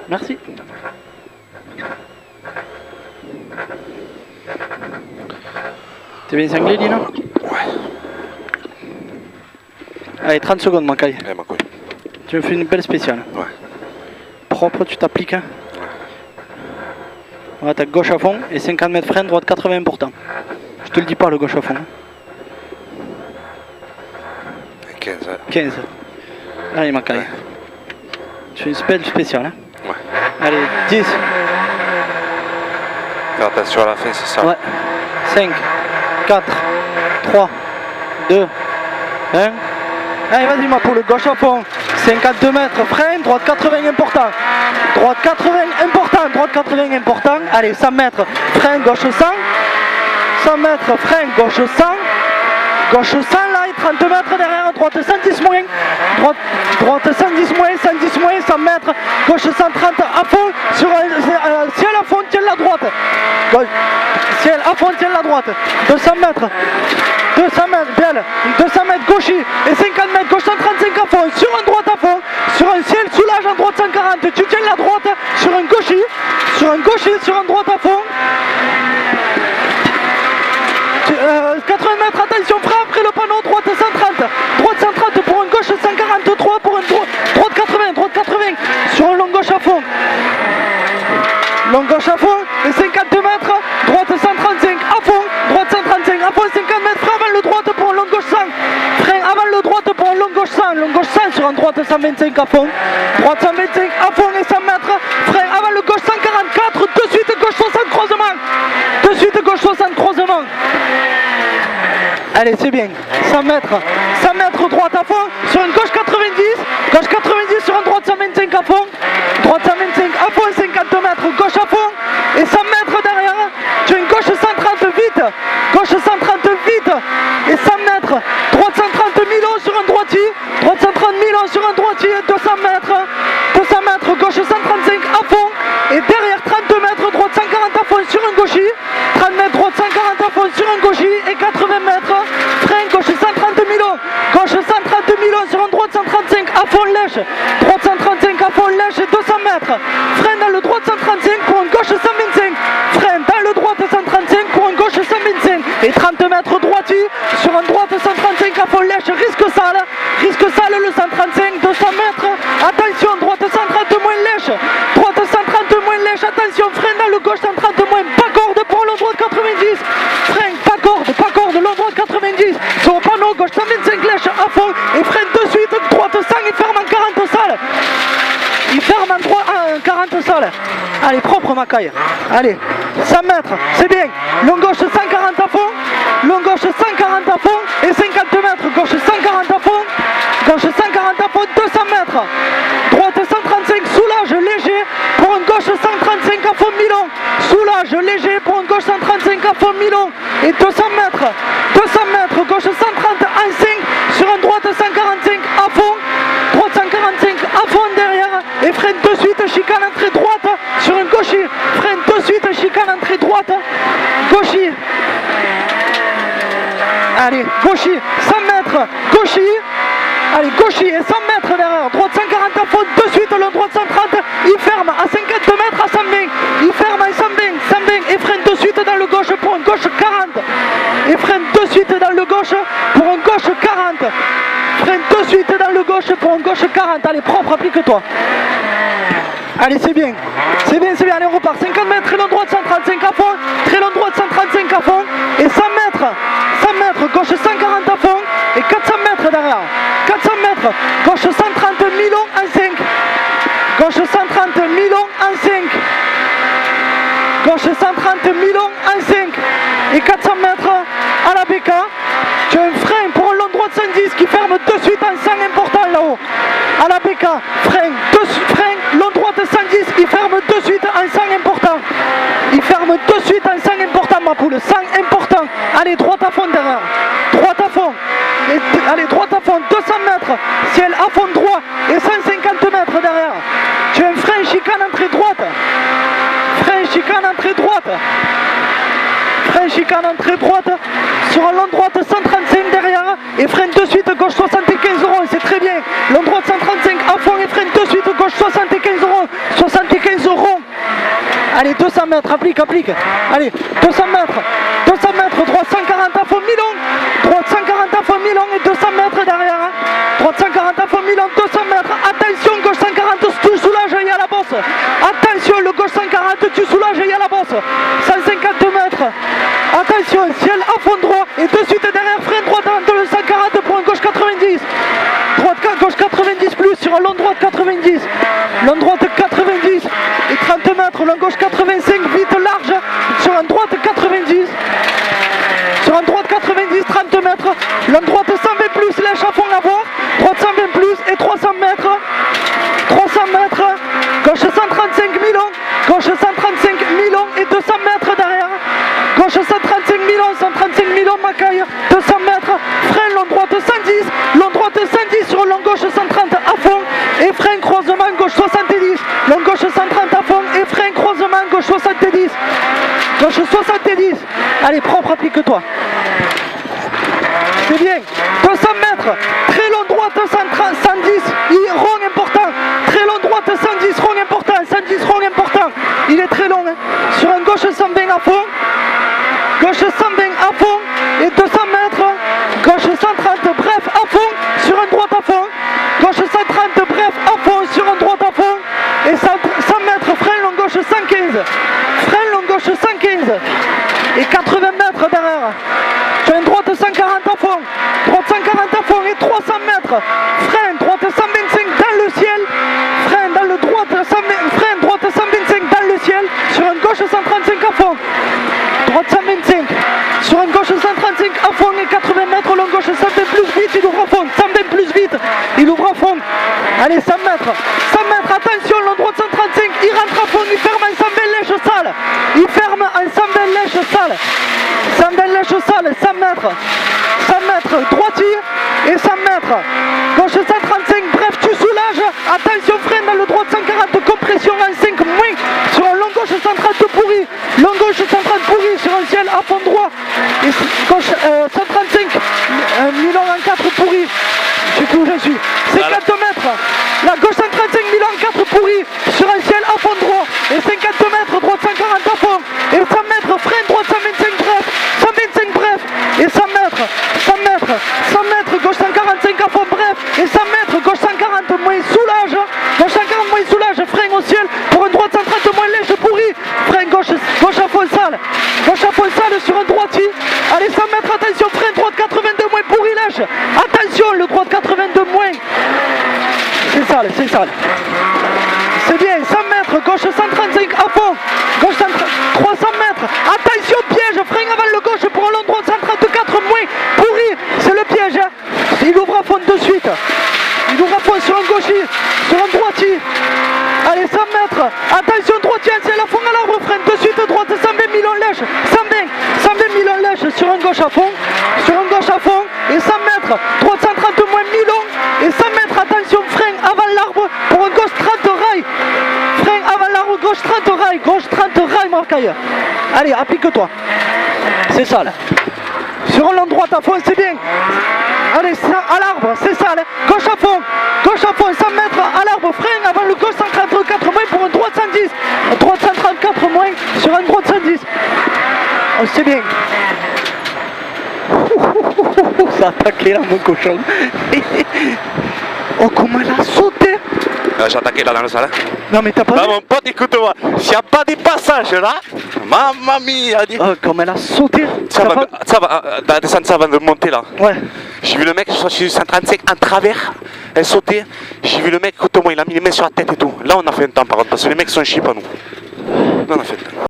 Merci. T'es bien cinglé, Dino? Ouais. Allez, 30 secondes, Macaille. Ouais, ma couille. Tu me fais une belle spéciale. Ouais. Propre, tu t'appliques. Hein. Ouais. On attaque gauche à fond et 50 mètres frein, droite 80 important. Je te le dis pas, le gauche à fond. 15. 15. Allez, Macaille. Ouais. Tu fais une belle spéciale. Hein. Ouais. Allez, 10. Faire attention à la fin, c'est ça? Ouais. 5, 4, 3, 2, 1. Allez, vas-y, ma poule, gauche à fond. 52 mètres, frein, droite 80 important. Droite 80 important, droite 80 important. Allez, 100 mètres, frein, gauche 100. 100 mètres, frein, gauche 100. Gauche 100 là, et 30 mètres derrière, droite 110 moins. Droite 110 moins, 110 moins, 100 mètres. Gauche 130 à fond, sur un ciel à fond, tiens la droite. Ciel à fond, tiens la droite. 200 mètres. 200 mètres, belle, 200 mètres gauche et 50 mètres gauche 135 à fond, sur un droite à fond, sur un ciel soulage en droite 140, tu tiens la droite, sur un gaucher, sur un droite à fond. 80 mètres, attention, frein après le panneau, droite 130 pour un gauche 143, pour un droite 80, sur un long gauche à fond. Long gauche à fond, et 52 mètres, droite 135 à fond, droite 135 à fond, 50 mètres, frein avant le droite pour un long gauche 100, frein avant le droite pour un long gauche 100 sur un droite 125 à fond, droite 125 à fond et 100 mètres, frein avant le gauche 144, de suite gauche 60 croisement, allez c'est bien, 100 mètres droite à fond, sur une gauche 90 sur un droite 125 à fond, droite 125 à fond, 50 mètres, gauche à fond, et 100 mètres derrière, tu as une gauche 130 vite, et 100 mètres, droite 130 Milon sur un droitier, droite 130 Milon sur un droitier, 200 mètres, gauche 135 à fond, et derrière 32 mètres, droite 140 à fond sur un gaucher, 30 mètres, droite 140 à fond sur un gaucher, et 80 mètres, frein, gauche 130 Milon sur un droite 135 à fond lèche, droite 135 à fond lèche, 200 mètres, frein dans le droite 135 pour un gauche 125, frein dans le droite 135 pour un gauche 125, et 30 mètres droitier sur un droite 135 à fond lèche, risque sale le 135, 200 mètres, attention, droite 130 moins lèche, attention, frein dans le gauche 130 moins, pas corde pour long droite 90, frein, pas corde, long droite 90, sur le panneau gauche 125 lèche à fond, et frein de suite, droite 100, il ferme en 40 salles. Il ferme en 40 salles. Allez, propre Macaille. Allez, 100 mètres, c'est bien. Long gauche 140 à fond. Long gauche 140 à fond. Et 50 mètres, gauche 140 à fond. Gauche 140 à fond, 200 mètres. Droite 135, soulage léger pour un gauche 135 à fond Milon. Soulage léger pour un gauche 135 à fond Milon. Et 200 mètres, gauche 130 en 5 sur un droite 145 à fond. Droite 145 à fond derrière. Et freine de suite, chicane entrée droite sur un gaucher. Freine de suite, chicane entrée droite. Gaucher. Allez, gaucher, 100 mètres, gaucher. Allez, gaucher et 100 mètres derrière. Droite 140 à fond, de suite, le droite 130. Il ferme à 50 mètres à 120. Il ferme à 120. Et freine de suite dans le gauche pour un gauche 40. Et freine de suite dans le gauche pour un gauche 40. Freine de suite dans le gauche pour un gauche 40. Allez, propre, applique-toi. Allez, c'est bien. Allez, on repart. 50 mètres, très long droite 135 à fond. Très long droite 135 à fond. Et 100 mètres, gauche 140 à fond. Et 400 mètres derrière. 400 mètres, gauche 130 Milon en 5. Gauche 130 Milon en 5. Gauche 130 Milon en 5. Et 400 mètres à la BK. Tu as un frein pour un long droite 110 qui ferme de suite en 100 important là-haut. À la BK, frein, long droite 110, il ferme de suite en 100 important. Il ferme de suite en 100 important, ma poule. 100 important. Allez, droite à fond derrière. Droite à fond. Allez, droite à fond, 200 mètres. Ciel à fond droit et 150 mètres derrière. Tu as un frein chicane entrée droite. Frein chicane entrée droite. Sur un long droite 135 derrière. Et freine de suite gauche 75 €. C'est très bien. Long droite 135 à fond et freine de suite gauche 75 €. 75 applique. Allez, 200 mètres, droite 140 à fond, mi-long. Droite 140 à fond, mi-long et 200 mètres derrière. Hein. Droite 140 à fond, mi-long, 200 mètres. Attention, gauche 140, tu soulages, il y a la bosse. Attention, le gauche 140, tu soulages, il y a la bosse. 150 mètres. Attention, ciel à fond droit. Et de suite derrière, frein droite dans le 140 pour un gauche 90. Gauche 90 plus sur un long droite 90. Long droite 90 et 30 mètres. Long gauche 85, vite large. Sur un droite 90. Sur un droite 90, 30 mètres. Long droite 120 plus, lèche à fond à voir. Droite 120 plus et 300 mètres. 300 mètres. Gauche 135 mi-long. Gauche 135 mi-long et 200 mètres derrière. Gauche 135 mi-long, 135 mi-long Macaille. 200 mètres. Frein long droite 110. Long droite 110 sur long gauche 130 à fond. Et frein croisement gauche 70. Long gauche 130 à fond. Et frein croisement gauche 70. Gauche 70. Allez, propre, applique-toi. C'est bien. 200 mètres. Très long droite 130, 110. Rond important. Très long droite 110. Rond important. 110 rond important. Il est très long. Hein. Sur un gauche 120 à fond. Gauche 120 à fond. Et 200 mètres. Gauche 130. Bref à fond. Sur un droite à fond. Gauche 130. Bref à fond. Sur un droite à fond. Et 100 mètres. Frein long gauche 115. Frein long gauche 115. Et 80 mètres derrière. Sur une droite 140 à fond. Droite 140 à fond et 300 mètres. Frein droite 125 dans le ciel. Frein dans le droite 125 dans le ciel. Sur une gauche 135 à fond. Droite 125. Sur une gauche 135 à fond et 80 mètres. Long gauche 120 plus vite. Il ouvre à fond. 120 plus vite. Il ouvre à fond. Allez, 100 mètres. 100 mètres. Attention, long droite 135. Il rentre à fond. Il ferme en 120 lèche sale. Il ferme en 120 lèche sale. 120 lèche sale. 100 mètres. 100 mètres. Droitier et 100 mètres. Gauche 135. Bref, tu soulages. Attention, frein dans le droite 140. Compression en 5 moins. Sur un long gauche 130 pourri. Long gauche 130 pourri. Sur un ciel à fond droit. Et gauche 135. Mi-long en 4 pourri. Je sais où je suis. 50 mètres. La gauche 135 mi-long en 4 pourri. Sur un ciel à fond droit. Et 50 mètres. Droite 140 à fond. Et 100 mètres. Frein droite 125 bref. 125 bref. Et 100 mètres. 100 mètres. 100 mètres. Gauche 145 à fond bref. Et 100 mètres. Gauche 140 moins soulage. Gauche 140 moins soulage. Frein au ciel. Pour une droite 130 moins lèche pourri. Frein gauche à fond sale. Gauche à fond sale sur un droitier. Allez, 100 mètres. Attention. Frein droite 82 moins pourri lèche. Attention. Le droite 82 moins. C'est sale. C'est sale. C'est bien. 100 mètres. Gauche 135 à fond. Gauche 300 mètres. Attention, piège. Frein avant le gauche pour un long droite 134 moins. Pourri. C'est le piège. Hein. Il ouvre à fond de suite. Il ouvre à fond sur un gaucher. Sur un droitier. Allez, 100 mètres. Attention, droitier. C'est la fond à l'arbre. Frein de suite. Droite 120 000 lèche. 120 000 lèche sur un gauche à fond. Sur un gauche à fond. Et 100 mètres. Droite 130 moins 1000 et 100 mètres. Attention, frein avant l'arbre pour un gauche 30 rail. Frein avant l'arbre, gauche 30 rail. Gauche 30 rail, Marcaille. Allez, applique-toi. C'est ça là. Sur un long droite à fond, c'est bien. Allez, à l'arbre, c'est ça là. Gauche à fond, 100 mètres à l'arbre. Frein avant le gauche 134 moins pour un droite 110. Droite 134 moins sur un droite 110. Oh, c'est bien. Ça a attaqué là, mon cochon. Oh, comment elle a sauté. J'ai attaqué là dans le salon. Non, mais t'as pas Bah, vu. mon pote, écoute-moi, s'il n'y a pas des passages là, mamma mia. Oh, comme elle a sauté. Ça va, la descente, ça va de monter là. Ouais. J'ai vu le mec sur 135 en travers, elle sautait. J'ai vu le mec, écoute-moi, il a mis les mains sur la tête et tout. Là, on a fait un temps par contre, parce que les mecs sont cheap à nous. Là, on a fait un temps.